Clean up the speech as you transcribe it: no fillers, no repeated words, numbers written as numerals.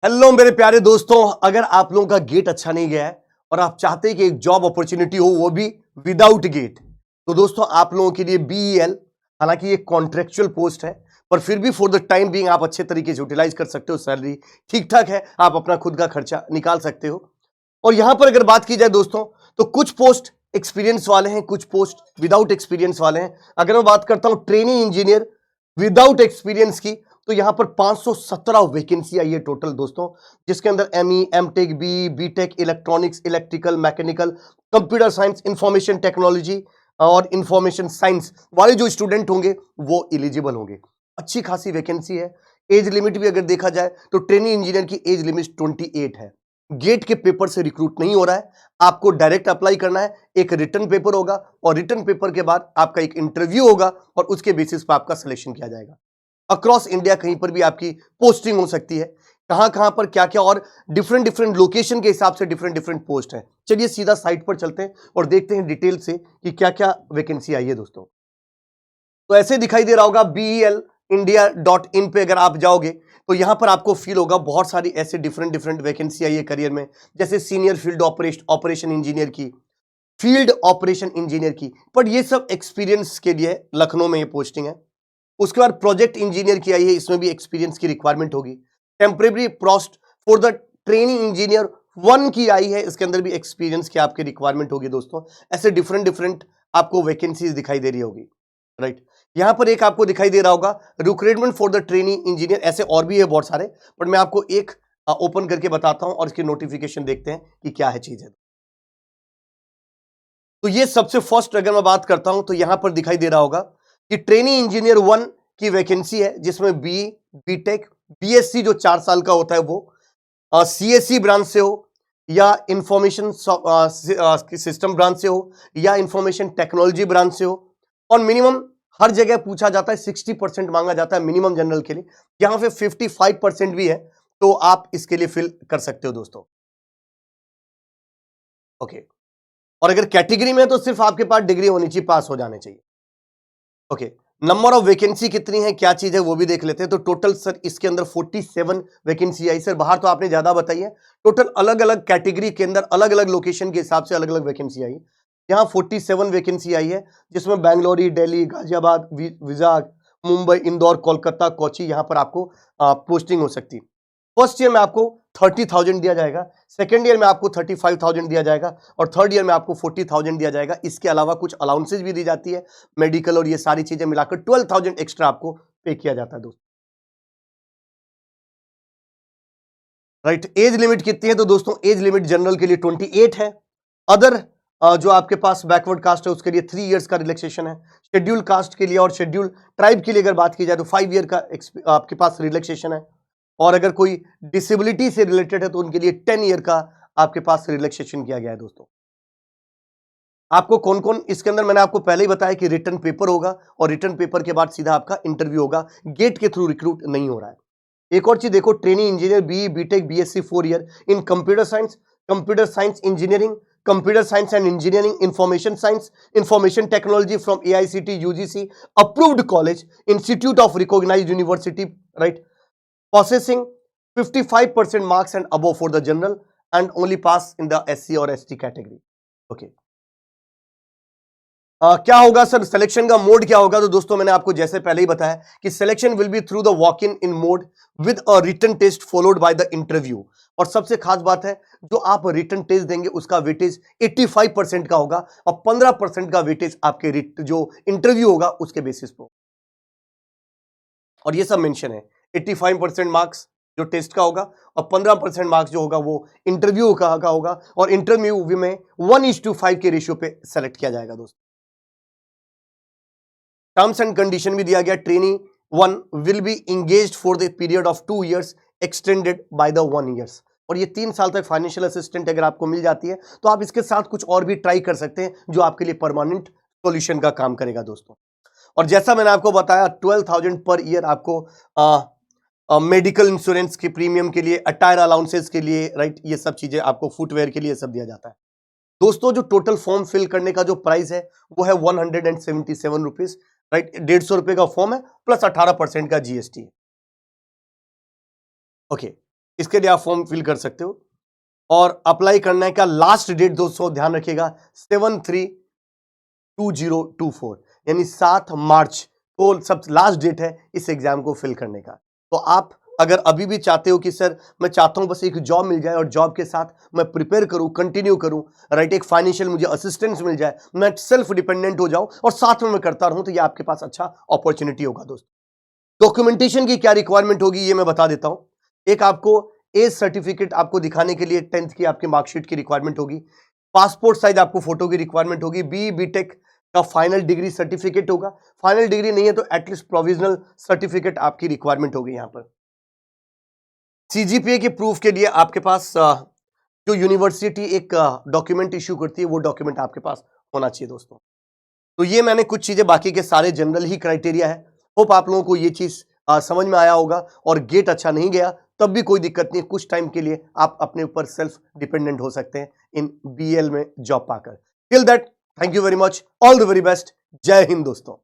Hello मेरे प्यारे दोस्तों, अगर आप लोगों का गेट अच्छा नहीं गया है और आप चाहते हैं कि एक जॉब अपॉर्चुनिटी हो वो भी विदाउट गेट, तो दोस्तों आप लोगों के लिए बीईएल, हालांकि ये कॉन्ट्रेक्चुअल पोस्ट है पर फिर भी फॉर द टाइम बीइंग आप अच्छे तरीके से यूटिलाइज कर सकते हो। सैलरी ठीक ठाक है, आप अपना खुद का खर्चा निकाल सकते हो। और यहां पर अगर बात की जाए दोस्तों, तो कुछ पोस्ट एक्सपीरियंस वाले हैं, कुछ पोस्ट विदाउट एक्सपीरियंस वाले हैं। अगर मैं बात करता हूं ट्रेनिंग इंजीनियर विदाउट एक्सपीरियंस की, तो यहां पर 517 वैकेंसी आई है टोटल दोस्तों, जिसके अंदर ME, MTech, BTech, electronics, electrical, mechanical, computer science, information technology और इंफॉर्मेशन साइंस वाले जो स्टूडेंट होंगे वो एलिजिबल होंगे। अच्छी खासी वैकेंसी है। एज लिमिट भी अगर देखा जाए तो ट्रेनिंग इंजीनियर की एज लिमिट 28 है। गेट के पेपर से रिक्रूट नहीं हो रहा है, आपको डायरेक्ट अप्लाई करना है। एक रिटर्न पेपर होगा और रिटर्न पेपर के बाद आपका एक इंटरव्यू होगा और उसके बेसिस पर आपका सिलेक्शन किया जाएगा। अक्रॉस इंडिया कहीं पर भी आपकी पोस्टिंग हो सकती है। कहां कहां पर क्या क्या और डिफरेंट डिफरेंट लोकेशन के हिसाब से डिफरेंट डिफरेंट पोस्ट है। चलिए सीधा साइट पर चलते हैं और देखते हैं डिटेल से कि क्या क्या वैकेंसी आई है दोस्तों। तो ऐसे दिखाई दे रहा होगा BELindia.in पे अगर आप जाओगे तो यहां पर आपको फील होगा बहुत सारी ऐसे डिफरेंट डिफरेंट वैकेंसी आई है करियर में, जैसे सीनियर फील्ड ऑपरेशन इंजीनियर की, फील्ड ऑपरेशन इंजीनियर की, पर ये सब एक्सपीरियंस के लिए लखनऊ में ये पोस्टिंग है। उसके बाद प्रोजेक्ट इंजीनियर की आई है, इसमें भी एक्सपीरियंस की रिक्वायरमेंट होगी। Temporary post for the training engineer 1 की आई है, इसके अंदर भी एक्सपीरियंस की आपकी रिक्वायरमेंट होगी दोस्तों। ऐसे डिफरेंट डिफरेंट आपको वैकेंसीज दिखाई दे रही होगी, राइट। यहां पर एक आपको दिखाई दे रहा होगा recruitment for the training engineer, ऐसे और भी है बहुत सारे, पर मैं आपको एक ओपन करके बताता हूं और इसकी नोटिफिकेशन देखते हैं कि क्या है चीज है। तो ये सबसे फर्स्ट अगर मैं बात करता हूं तो यहां पर दिखाई दे रहा होगा कि ट्रेनिंग इंजीनियर 1 की वैकेंसी है, जिसमें बीटेक, बीएससी जो 4 साल का होता है वो, सीएससी ब्रांच से हो या इंफॉर्मेशन सिस्टम ब्रांच से हो या इंफॉर्मेशन टेक्नोलॉजी ब्रांच से हो। और मिनिमम हर जगह पूछा जाता है 60% मांगा जाता है मिनिमम जनरल के लिए, यहां पे 55% भी है, तो आप इसके लिए फिल कर सकते हो दोस्तों। ओके। और अगर कैटेगरी में तो सिर्फ आपके पास डिग्री होनी चाहिए, पास हो जाने चाहिए। ओके। नंबर ऑफ वैकेंसी कितनी है, क्या चीज है वो भी देख लेते हैं। तो टोटल सर इसके अंदर 47 वैकेंसी आई। सर बाहर तो आपने ज्यादा बताई है, टोटल अलग अलग कैटेगरी के अंदर अलग अलग लोकेशन के हिसाब से अलग अलग वैकेंसी आई। यहाँ 47 वैकेंसी आई है, जिसमें बेंगलोर, दिल्ली, गाजियाबाद, विजाग, मुंबई, इंदौर, कोलकाता, कोची, यहाँ पर आपको पोस्टिंग हो सकती है। फर्स्ट ईयर में आपको 30,000 दिया जाएगा, सेकेंड ईयर में आपको 35,000 दिया जाएगा और थर्ड ईयर में आपको 40,000 दिया जाएगा। इसके अलावा कुछ अलाउंसेज भी दी जाती है, मेडिकल और ये सारी चीजें मिलाकर 12,000 एक्स्ट्रा आपको पे किया जाता है दोस्तों, राइट। एज लिमिट कितनी है, तो दोस्तों एज लिमिट जनरल के लिए 28 है। अदर जो आपके पास बैकवर्ड कास्ट है उसके लिए 3 इयर्स का रिलैक्सेशन है। शेड्यूल कास्ट के लिए और शेड्यूल ट्राइब के लिए अगर बात की जाए तो 5 ईयर का आपके पास रिलैक्सेशन है। और अगर कोई डिसेबिलिटी से रिलेटेड है तो उनके लिए 10 ईयर का आपके पास रिलैक्सेशन किया गया है दोस्तों। आपको कौन कौन इसके अंदर, मैंने आपको पहले ही बताया कि रिटर्न पेपर होगा और रिटर्न पेपर के बाद सीधा आपका इंटरव्यू होगा, गेट के थ्रू रिक्रूट नहीं हो रहा है। एक और चीज देखो, training engineer BTech BSc 4 year in computer science engineering, computer science and engineering, information science, information technology from AICT UGC approved college, institute of recognized university, right, possessing 55% marks and above for the general and only pass in the SC or ST category. Okay. क्या होगा sir, selection का mode क्या होगा? तो दोस्तों मैंने आपको जैसे पहले ही बताया कि selection will be through the walk in mode with a written test followed by the interview. और सबसे खास बात है, जो आप रिटन टेस्ट देंगे उसका वेटेज 85% का होगा और 15% का वेटेज आपके जो इंटरव्यू होगा उसके बेसिस पर। और ये सब मेंशन है, 85% मार्क्स जो टेस्ट का होगा और 15% मार्क्स जो होगा वो इंटरव्यू का होगा और इंटरव्यू में 1:5 के रेशियो पे सेलेक्ट किया जाएगा दोस्तों। टर्म्स एंड कंडीशन भी दिया गया, training 1 will be engaged for the period of 2 years extended by the 1 years. और ये 3 साल तक फाइनेंशियल असिस्टेंट अगर आपको मिल जाती है तो आप इसके साथ कुछ और भी ट्राई कर सकते हैं जो आपके लिए परमानेंट सॉल्यूशन का काम करेगा दोस्तों। और जैसा मैंने आपको बताया 12,000 पर ईयर आपको मेडिकल इंश्योरेंस के प्रीमियम के लिए, अटायर अलाउंसेस के लिए, राइट, ये सब चीजें आपको फुटवेयर के लिए सब दिया जाता है दोस्तों। जो टोटल फॉर्म फिल करने का जो प्राइस है वो है 177 रुपीज, राइट। 150 रुपए का फॉर्म है प्लस 18% का GST। ओके। इसके लिए आप फॉर्म फिल कर सकते हो। और अप्लाई करने का लास्ट डेट दोस्तों ध्यान रखिएगा 7/3/2024 यानी 7 मार्च को सब लास्ट डेट है इस एग्जाम को फिल करने का। तो आप अगर अभी भी चाहते हो कि सर मैं चाहता हूं बस एक जॉब मिल जाए और जॉब के साथ मैं प्रिपेयर करूं, कंटिन्यू करूं, राइट, एक फाइनेंशियल मुझे असिस्टेंस मिल जाए, मैं सेल्फ डिपेंडेंट हो जाऊं और साथ में मैं करता रहूं, तो ये आपके पास अच्छा अपॉर्चुनिटी होगा दोस्तों। डॉक्यूमेंटेशन की क्या रिक्वायरमेंट होगी ये मैं बता देता हूं। एक आपको एज सर्टिफिकेट आपको दिखाने के लिए 10th की आपकी मार्कशीट की रिक्वायरमेंट होगी। पासपोर्ट साइज आपको फोटो की रिक्वायरमेंट होगी। बी बीटेक का फाइनल डिग्री सर्टिफिकेट होगा। फाइनल डिग्री नहीं है तो एटलीस्ट प्रोविजनल सर्टिफिकेट आपकी रिक्वायरमेंट होगी। यहां पर सीजीपीए के प्रूफ के लिए आपके पास जो यूनिवर्सिटी एक डॉक्यूमेंट इश्यू करती है वो डॉक्यूमेंट आपके पास होना चाहिए दोस्तों। तो ये मैंने कुछ चीजें, बाकी के सारे जनरल ही क्राइटेरिया है। होप आप लोगों को ये चीज समझ में आया होगा। और गेट अच्छा नहीं गया तब भी कोई दिक्कत नहीं, कुछ टाइम के लिए आप अपने ऊपर सेल्फ डिपेंडेंट हो सकते हैं इन बीएल में जॉब पाकर। Till that, thank you very much, all the very best, जय हिंद दोस्तों।